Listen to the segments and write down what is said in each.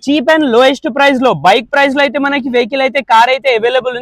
Cheap and lowest price లో bike price లో అయితే మనకి వెహికల్ అయితే కార్ అయితే అవైలబుల్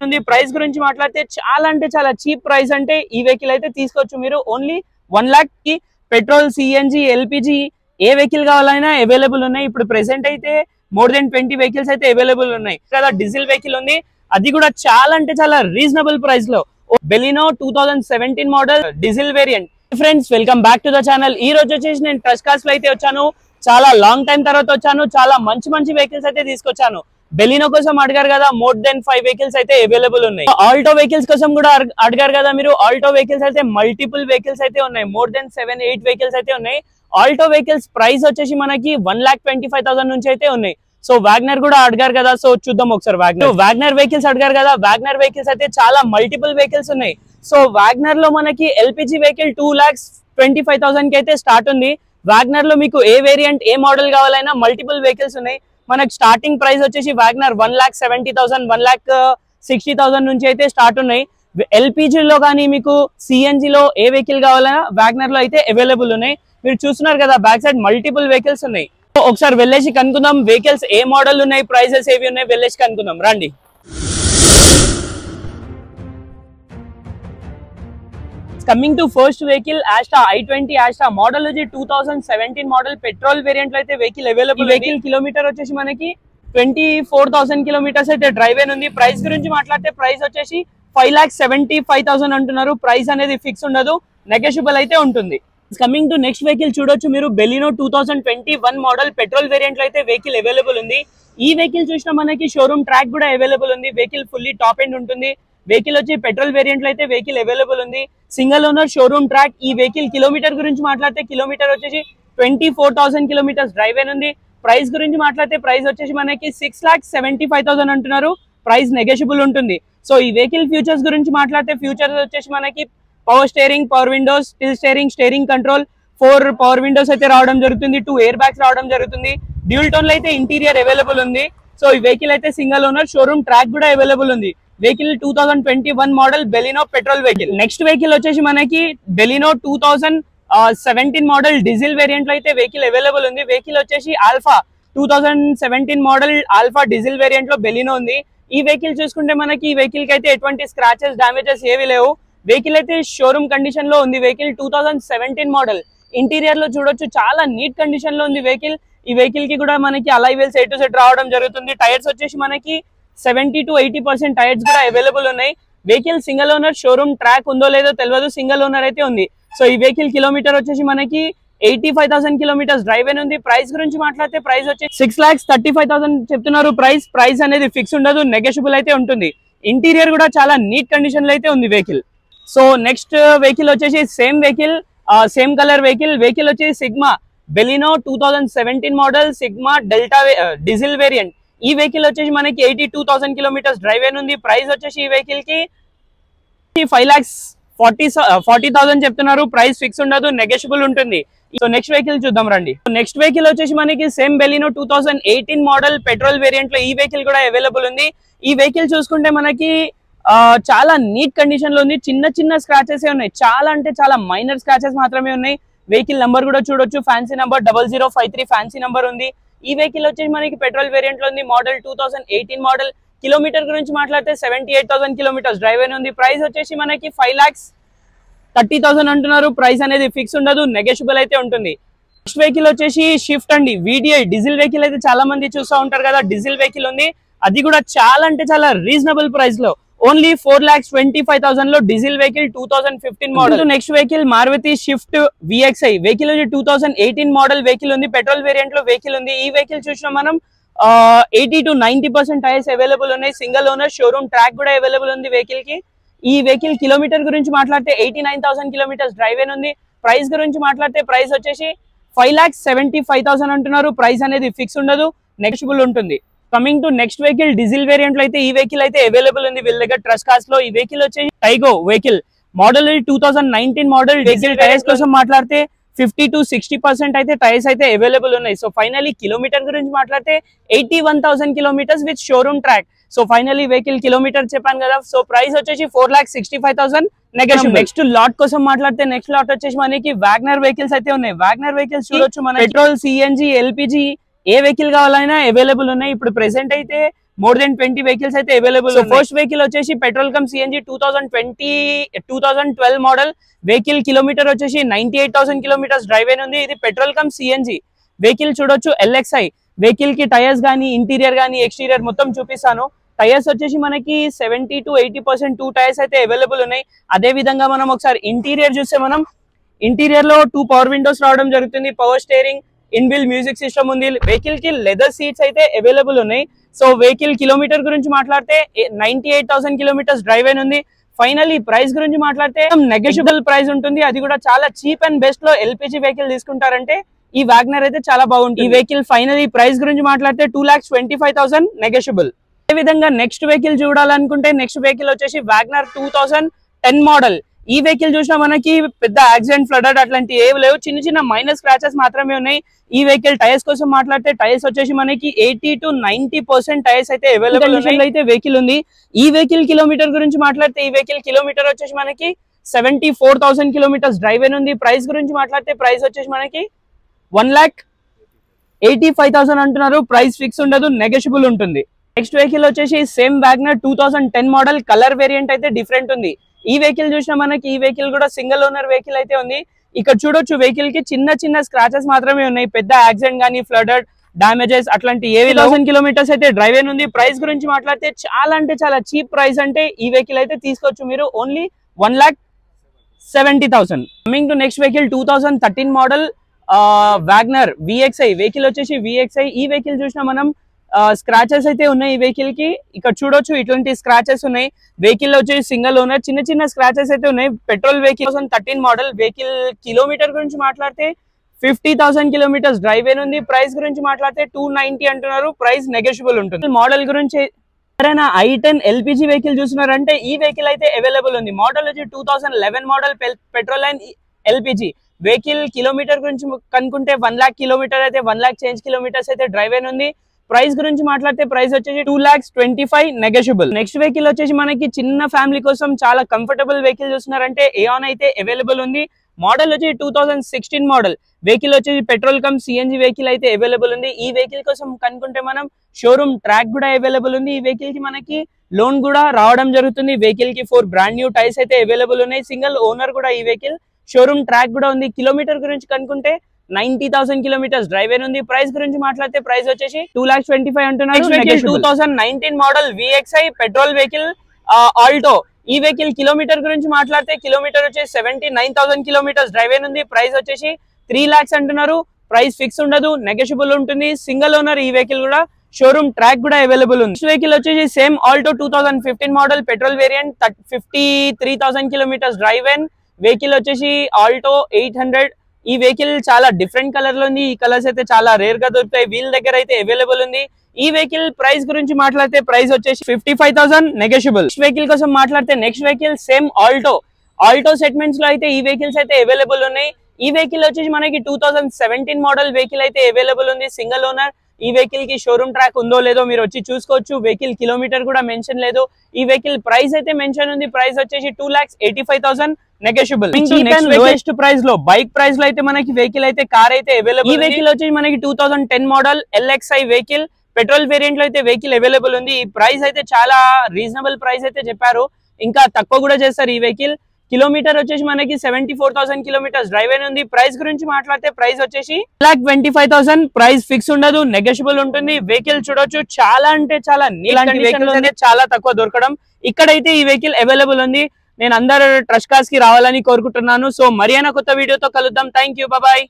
ఉంది ప్రైస్ గురించి మాట్లాడితే చాలా అంటే చాలా చీప్ ప్రైస్ అంటే ఈ వెహికల్ అయితే తీసుకోవచ్చు మీరు ఓన్లీ 1 lakh కి పెట్రోల్ సిఎన్జి ఎల్పిజి ఏ వెహికల్ కావాలన్నా అవైలబుల్ ఉన్నాయి ఇప్పుడు ప్రెసెంట్ అయితే మోర్ దెన్ 20 వెహికల్స్ అయితే అవైలబుల్ ఉన్నాయి కదా డీజిల్ వెహికల్ ఉంది అది కూడా చాలా అంటే చాలా రీజనబుల్ ప్రైస్ లో Baleno 2017 model diesel variant friends welcome back to the channel ఈ రోజు వచ్చేసి నేను ట్రస్ట్ కార్స్ లో అయితే వచ్చాను చాలా లాంగ్ టైం తర్వాత వచ్చాను చాలా మంచి వెహికల్స్ అయితే తీసుకొచ్చాను బెలినో కోసం అడిగారు కదా మోర్ దెన్ 5 వెహికల్స్ అయితే అవైలబుల్ ఉన్నాయి ఆల్టో వెహికల్స్ కోసం కూడా అడిగారు కదా మీరు ఆల్టో వెహికల్స్ అయితే మల్టిపుల్ వెహికల్స్ అయితే ఉన్నాయి మోర్ దెన్ 7-8 వెహికల్స్ అయితే ఉన్నాయి ఆల్టో వెహికల్స్ ప్రైస్ వచ్చేసి మనకి 1,25,000 నుంచి అయితే ఉన్నాయి సో వాగ్నర్ కూడా అడిగారు కదా సో చూద్దాం ఒకసారి వాగ్నర్ వెహికల్స్ అడిగారు కదా వాగ్నర్ వెహికల్స్ అయితే చాలా మల్టిపుల్ వెహికల్స్ ఉన్నాయి సో వాగ్నర్ లో మనకి ఎల్పిజి వెహికల్ 2,25,000 కి అయితే స్టార్ట్ ఉంది వాగ్నర్ లో మీకు ఏ వేరియంట్ ఏ మోడల్ కావాలైనా మల్టిపుల్ వెహికల్స్ ఉన్నాయి మనకి స్టార్టింగ్ ప్రైస్ వచ్చేసి వాగ్నర్ 1,70,000 1,60,000 నుంచి అయితే స్టార్ట్ ఉన్నాయి ఎల్పిజి లో కానీ మీకు సిఎన్జి లో ఏ వెహికల్ కావాలన్నా వాగ్నర్ లో అయితే అవైలబుల్ ఉన్నాయి మీరు చూస్తున్నారు కదా బ్యాక్ సైడ్ మల్టిపుల్ వెహికల్స్ ఉన్నాయి ఒకసారి వెళ్ళేసి కనుక్కుందాం వెహికల్స్ ఏ మోడల్ ఉన్నాయి ప్రైసెస్ ఏవి ఉన్నాయి వెళ్ళేసి కనుక్కుందాం రండి coming to first vehicle Asta i20 Asta model వచ్చి 2017 మోడల్ పెట్రోల్ వేరియంట్ లో అయితే వెహికల్ అవైలబుల్ వెహికల్ కిలోమీటర్ వచ్చేసి మనకి 24,000 కిలోమీటర్స్ అయితే డ్రైవ్ అయిన ఉంది ప్రైస్ గురించి మాట్లాడితే ప్రైస్ వచ్చేసి 5,75,000 అంటున్నారు ప్రైస్ అనేది ఫిక్స్ ఉండదు నెగోషియబుల్ అయితే ఉంటుంది కమింగ్ టు నెక్స్ట్ వెహికల్ చూడొచ్చు మీరు బెలినో 2021 మోడల్ పెట్రోల్ వేరియంట్ లో అయితే వెహికల్ అవైలబుల్ ఉంది ఈ వెహికల్ చూసిన మనకి షోరూమ్ ట్రాక్ కూడా అవైలబుల్ ఉంది వెహికల్ ఫుల్లీ టాప్ ఎండ్ ఉంటుంది వెహికల్ వచ్చి పెట్రోల్ వేరియంట్ లో అయితే వెహికల్ అవైలబుల్ ఉంది సింగిల్ ఓనర్ షోరూమ్ ట్రాక్ ఈ వెహికల్ కిలోమీటర్ గురించి మాట్లాడితే కిలోమీటర్ వచ్చేసి 24,000 కిలోమీటర్స్ డ్రైవ్ అయిన ఉంది ప్రైస్ గురించి మాట్లాడితే ప్రైస్ వచ్చేసి మనకి 6,75,000 అంటున్నారు ప్రైస్ నెగోషియబుల్ ఉంటుంది సో ఈ వెహికల్ ఫ్యూచర్స్ గురించి మాట్లాడితే ఫ్యూచర్స్ వచ్చేసి మనకి power steering power Windows still steering control 4 power Windows అయితే రావడం జరుగుతుంది 2 ఎయిర్ బ్యాగ్స్ రావడం జరుగుతుంది డ్యూల్ టోన్ లో అయితే ఇంటీరియర్ అవైలబుల్ ఉంది సో ఈ వెహికల్ అయితే సింగిల్ ఓనర్ షోరూమ్ ట్రాక్ కూడా అవైలబుల్ ఉంది vehicle 2021 model Baleno petrol vehicle next vehicle వచ్చేసి మనకి బెలినో 2017 మోడల్ డీజిల్ వేరియంట్ లో అయితే వెహికల్ అవైలబుల్ ఉంది వెహికల్ వచ్చేసి alpha 2017 model alpha diesel variant లో బెలినో ఉంది ఈ వెహికల్ చూసుకుంటే మనకి ఈ వెహికల్ కి అయితే ఎటువంటి స్క్రాచెస్ డామేజెస్ ఏవి లేవు వెహికల్ అయితే షోరూమ్ కండిషన్ లో ఉంది వెహికల్ 2017 మోడల్ ఇంటీరియర్ లో చూడొచ్చు చాలా నీట్ కండిషన్ లో ఉంది వెహికల్ ఈ వెహికల్ కి కూడా మనకి alloy wheels A to Z రావడం జరుగుతుంది టైర్స్ వచ్చేసి మనకి 70 to 80% టైర్స్ కూడా అవైలబుల్ ఉన్నాయి vehicle single owner showroom track ఉందో లేదో తెలియదు సింగిల్ ఓనర్ అయితే ఉంది సో ఈ వెహికల్ కిలోమీటర్ వచ్చేసి మనకి 85,000 కిలోమీటర్స్ డ్రైవ్ అయిన ఉంది ప్రైస్ గురించి మాట్లాడితే ప్రైస్ వచ్చి 6,35,000 చెప్తున్నారు ప్రైస్ అనేది ఫిక్స్ ఉండదు నెగోషియబుల్ అయితే ఉంటుంది ఇంటీరియర్ కూడా చాలా నీట్ కండిషన్ లో అయితే ఉంది వెహికల్ సో నెక్స్ట్ వెహికల్ వచ్చేసి సేమ్ కలర్ వెహికల్ వచ్చేసి sigma Baleno 2017 model sigma delta diesel variant ఈ వెహికల్ వచ్చేసి మనకి 82,000 కిలోమీటర్స్ డ్రైవ్ అయిన ఉంది ప్రైస్ వచ్చేసి ఈ వెహికల్ కి 5,40,000 చెప్తున్నారు ప్రైస్ ఫిక్స్ ఉండదు నెగోషియబుల్ ఉంటుంది సో నెక్స్ట్ వెహికల్ చూద్దాం రండి నెక్స్ట్ వెహికల్ వచ్చేసి మనకి same Baleno 2018 model petrol variant లో ఈ వెహికల్ కూడా అవైలబుల్ ఉంది ఈ వెహికల్ చూసుకుంటే మనకి చాలా నీట్ కండిషన్ లో ఉంది చిన్న స్క్రాచెస్ ఉన్నాయి చాలా అంటే చాలా మైనర్ స్క్రాచెస్ మాత్రమే ఉన్నాయి వెహికల్ నంబర్ కూడా చూడొచ్చు ఫ్యాన్సీ నంబర్ 0053 ఫ్యాన్సీ నంబర్ ఉంది ఈ వెహికల్ వచ్చేసి మనకి పెట్రోల్ వేరియంట్ లో ఉంది మోడల్ 2018 మోడల్ కిలోమీటర్ గురించి మాట్లాడితే 78,000 కిలోమీటర్స్ డ్రైవ్ అయిన ఉంది ప్రైస్ వచ్చేసి మనకి 5,30,000 అంటున్నారు ప్రైస్ అనేది ఫిక్స్ ఉండదు నెగోషియబుల్ అయితే ఉంటుంది నెక్స్ట్ వెహికల్ వచ్చేసి షిఫ్ట్ అండి VDI డీజిల్ వెహికల్ అయితే చాలా మంది చూస్తూ ఉంటారు కదా డీజిల్ వెహికల్ ఉంది అది కూడా చాలా అంటే చాలా రీజనబుల్ ప్రైస్ లో ఓన్లీ 4,25,000 లో diesel vehicle 2015 model next vehicle Maruti Swift VXI vehicle 2018 model vehicle ఉంది పెట్రోల్ వేరియంట్ లో వెహికల్ ఉంది ఈ వెహికల్ చూసినా మనం 80 to 90% టైర్స్ అవైలబుల్ ఉన్నాయి సింగిల్ ఓనర్ షోరూమ్ ట్రాక్ కూడా అవైలబుల్ ఉంది వెహికల్ కి ఈ వెహికల్ కిలోమీటర్ గురించి మాట్లాడితే 89,000 కిలోమీటర్స్ డ్రైవ్ అయిన ఉంది ప్రైస్ గురించి మాట్లాడితే ప్రైస్ వచ్చేసి 5,75,000 అంటున్నారు ప్రైస్ అనేది ఫిక్స్ ఉండదు నెగోషియబుల్ ఉంటుంది coming to next vehicle diesel variant లో అయితే ఈ వెహికల్ అయితే అవైలబుల్ ఉంది వీళ్ళ దగ్గర ట్రస్ట్ కార్స్ లో ఈ వెహికల్ వచ్చేసి Tiago vehicle model 2019 model diesel tyres కోసం మాట్లాడితే 50 to 60% అయితే టైర్స్ అయితే అవైలబుల్ ఉన్నాయి సో ఫైనలీ కిలోమీటర్ గురించి మాట్లాడితే 81,000 kilometres with showroom track so finally vehicle kilometre చెప్పాను కదా సో ప్రైస్ వచ్చేసి 4,65,000 నెగోషియబుల్ నెక్స్ట్ లాట్ కోసం మాట్లాడితే నెక్స్ట్ లాట్ వచ్చేసి మనకి వాగ్నర్ వెహికల్స్ అయితే ఉన్నాయి వాగ్నర్ వెహికల్స్ చూడొచ్చు మన పెట్రోల్ సిఎన్జి ఎల్పిజి ఏ వెహికల్ కావాలన్నా అవైలబుల్ ఉన్నాయి. ఇప్పుడు ప్రెసెంట్ అయితే మోర్ దెన్ 20 వెహికల్స్ అయితే అవైలబుల్. ఫస్ట్ వెహికల్ వచ్చేసి petrol cum CNG 2012 model vehicle. Kilometre వచ్చేసి 98,000 కిలోమీటర్స్ డ్రైవ్ అయిన ఉంది. ఇది పెట్రోల్ కమ్ సిఎన్జి వెహికల్. చూడొచ్చు LXi వెహికల్ కి టైర్స్ గానీ ఇంటీరియర్ గానీ ఎక్స్టీరియర్ మొత్తం చూపిస్తాను. టైర్స్ వచ్చేసి మనకి 70 to 80% 2 టైర్స్ అయితే అవైలబుల్ ఉన్నాయి. అదే విధంగా మనం ఒకసారి ఇంటీరియర్ చూస్తే మనం ఇంటీరియర్ లో 2 పవర్ విండోస్ రావడం జరుగుతుంది. పవర్ స్టీరింగ్, ఇన్బిల్ మ్యూజిక్ సిస్టమ్ ఉంది. వెహికల్ కి లెదర్ సీట్స్ అయితే అవైలబుల్ ఉన్నాయి. సో వెహికల్ కిలోమీటర్ గురించి మాట్లాడితే 98,000 కిలోమీటర్స్ డ్రైవ్ అయిన ఉంది. ఫైనల్లీ ప్రైస్ గురించి మాట్లాడితే నెగోషియబుల్ ప్రైస్ ఉంటుంది. అది కూడా చాలా చీప్ అండ్ బెస్ట్ లో ఎల్పిజి వెహికల్ తీసుకుంటారంటే ఈ వాగ్నర్ అయితే చాలా బాగుంటుంది. ఈ వెహికల్ ఫైనల్లీ ప్రైస్ గురించి మాట్లాడితే 2,25,000 నెగోషియబుల్. అదే విధంగా నెక్స్ట్ వెహికల్ చూడాలనుకుంటే నెక్స్ట్ వెహికల్ వచ్చేసి వాగ్నర్ 2010 మోడల్. ఈ వెహికల్ చూసినా మనకి పెద్ద యాక్సిడెంట్, ఫ్లడెడ్ అట్లాంటి ఏవి లేవు. చిన్న చిన్న మైనర్ స్క్రాచెస్ మాత్రమే ఉన్నాయి. ఈ వెహికల్ టైర్స్ కోసం మాట్లాడితే టైర్స్ వచ్చేసి మనకి 80 to 90% టైర్స్ అయితే అవైలబుల్ అయితే వెహికల్ ఉంది. ఈ వెహికల్ కిలోమీటర్ గురించి మాట్లాడితే ఈ వెహికల్ కిలోమీటర్ వచ్చేసి మనకి 74,000 కిలోమీటర్స్ డ్రైవ్ అయిన ఉంది. ప్రైస్ గురించి మాట్లాడితే ప్రైస్ వచ్చేసి మనకి 1,85,000 అంటున్నారు. ప్రైస్ ఫిక్స్ ఉండదు, నెగోషియబుల్ ఉంటుంది. నెక్స్ట్ వెహికల్ వచ్చేసి same Wagner 2010 model. Colour variant అయితే డిఫరెంట్ ఉంది. ఈ వెహికల్ చూసినా మనకి ఈ వెహికల్ కూడా సింగిల్ ఓనర్ వెహికల్ అయితే ఉంది. ఇక్కడ చూడొచ్చు వెహికల్ కి చిన్న చిన్న స్క్రాచెస్ మాత్రమే ఉన్నాయి. పెద్ద యాక్సిడెంట్ గానీ ఫ్లడెడ్ డ్యామేజెస్ అట్లాంటి ఏవి 1000 కిలోమీటర్స్ అయితే డ్రైవ్ అయిన ఉంది. ప్రైస్ గురించి మాట్లాడితే చాలా అంటే చాలా చీప్ ప్రైస్ అంటే ఈ వెహికల్ అయితే తీసుకోవచ్చు మీరు. Only 1,70,000. Coming to next vehicle 2013 model Wagner VXi vehicle వచ్చేసి VXi. ఈ వెహికల్ చూసినా మనం స్క్రాచెస్ అయితే ఉన్నాయి ఈ వెహికల్ కి. ఇక్కడ చూడొచ్చు ఇట్లాంటి స్క్రాచెస్ ఉన్నాయి. వెహికల్ వచ్చేసి సింగిల్ ఓనర్. చిన్న చిన్న స్క్రాచెస్ అయితే ఉన్నాయి. Petrol vehicle 2013 model vehicle. Kilometre గురించి మాట్లాడితే 50,000 కిలోమీటర్స్ డ్రైవ్ అయిన ఉంది. ప్రైస్ గురించి మాట్లాడితే 290 అంటున్నారు. ప్రైస్ నెగోషియబుల్ ఉంటుంది. మోడల్ గురించి ఎవరైనా i10 ఎల్పిజి వెహికల్ చూస్తున్నారంటే ఈ వెహికల్ అయితే అవైలబుల్ ఉంది. మోడల్ వచ్చి 2011 model petrol and LPG vehicle. Kilometre గురించి కనుక్కుంటే 1 lakh కిలోమీటర్ అయితే 1 lakh చేంజ్ కిలోమీటర్స్ అయితే డ్రైవ్ అయిన ఉంది. ప్రైస్ గురించి మాట్లాడితే ప్రైస్ వచ్చేసి 2,25,000 నెగోషియబుల్. నెక్స్ట్ వెహికల్ వచ్చేసి మనకి చిన్న ఫ్యామిలీ కోసం చాలా కంఫర్టబుల్ వెహికల్ చూస్తున్నారంటే ఏఆన్ అయితే అవైలబుల్ ఉంది. మోడల్ వచ్చి 2016 మోడల్ వెహికల్ వచ్చేసి పెట్రోల్ కమ్ సిఎన్జి వెహికల్ అయితే అవైలబుల్ ఉంది. ఈ వెహికల్ కోసం కనుక్కుంటే మనం షోరూమ్ ట్రాక్ కూడా అవైలబుల్ ఉంది. ఈ వెహికల్ కి మనకి లోన్ కూడా రావడం జరుగుతుంది. వెహికల్ కి 4 బ్రాండ్ న్యూ టైర్స్ అయితే అవైలబుల్ ఉన్నాయి. సింగిల్ ఓనర్ కూడా ఈ వెహికల్. షోరూమ్ ట్రాక్ కూడా ఉంది. కిలోమీటర్ గురించి కనుక్కుంటే 90,000 కిలోమీటర్స్ డ్రైవ్ అయిన ఉంది. ప్రైస్ గురించి మాట్లాడితే ప్రైస్ వచ్చేసి 2,25,000 అంటున్నారు. 2019 model VXi petrol vehicle Alto. ఈ వెహికల్ కిలోమీటర్ గురించి మాట్లాడితే కిలోమీటర్ వచ్చేసి 79,000 కిలోమీటర్స్ డ్రైవ్ అయిన ఉంది. ప్రైస్ వచ్చేసి 3 lakhs అంటున్నారు. ప్రైస్ ఫిక్స్ ఉండదు, నెగోషియబుల్ ఉంటుంది. సింగిల్ ఓనర్ ఈ వెహికల్ కూడా. షోరూమ్ ట్రాక్ కూడా అవైలబుల్ ఉంది. వెహికల్ వచ్చేసి same Alto 2015 model petrol variant 53,000 kilometres drive అయిన వెహికల్ వచ్చేసి ఆల్టో 800. ఈ వెహికల్ చాలా డిఫరెంట్ కలర్ లో ఉంది. ఈ కలర్స్ అయితే చాలా రేర్ గా దొరుకుతాయి. వీళ్ళ దగ్గర అయితే అవైలబుల్ ఉంది. ఈ వెహికల్ ప్రైస్ గురించి మాట్లాడితే ప్రైస్ వచ్చేసి 55,000 నెగోషియబుల్. నెక్స్ట్ వెహికల్ కోసం మాట్లాడితే next vehicle same Alto segments లో అయితే ఈ వెహికల్స్ అయితే అవైలబుల్ ఉన్నాయి. ఈ వెహికల్ వచ్చేసి మనకి 2017 మోడల్ వెహికల్ అయితే అవైలబుల్ ఉంది. Single owner. ఈ వెహికల్ కి షోరూమ్ ట్రాక్ ఉందో లేదో మీరు వచ్చి చూసుకోవచ్చు. వెహికల్ కిలోమీటర్ కూడా మెన్షన్ లేదు. ఈ వెహికల్ ప్రైస్ అయితే మెన్షన్ ఉంది. ప్రైస్ వచ్చేసి 2,85,000 నెగోషియబుల్. లోయెస్ట్ ప్రైస్ లో బైక్ ప్రైస్ లో అయితే మనకి వెహికల్ అయితే కార్ అయితే అవైలబుల్. ఈ వెహికల్ వచ్చేసి మనకి 2010 model LXi vehicle petrol variant లో అయితే వెహికల్ అవైలబుల్ ఉంది. ఈ ప్రైస్ అయితే చాలా రీజనబుల్ ప్రైస్ అయితే చెప్పారు. ఇంకా తక్కువ కూడా చేస్తారు ఈ వెహికల్. కిలోమీటర్ వచ్చేసి మనకి 74,000 కిలోమీటర్స్ డ్రైవ్ అయిన ఉంది. ప్రైస్ గురించి మాట్లాడితే ప్రైస్ వచ్చేసి 1,25,000. ప్రైస్ ఫిక్స్ ఉండదు, నెగోషియబుల్ ఉంటుంది. వెహికల్ చూడొచ్చు చాలా అంటే చాలా ఇలాంటి వెహికల్ అనేది చాలా తక్కువ దొరకడం. ఇక్కడైతే ఈ వెహికల్ అవైలబుల్ ఉంది. నేను అందరు ట్రస్ట్ కార్స్ కి రావాలని కోరుకుంటున్నాను. సో మరి కొత్త వీడియోతో కలుద్దాం. Thank you, bye.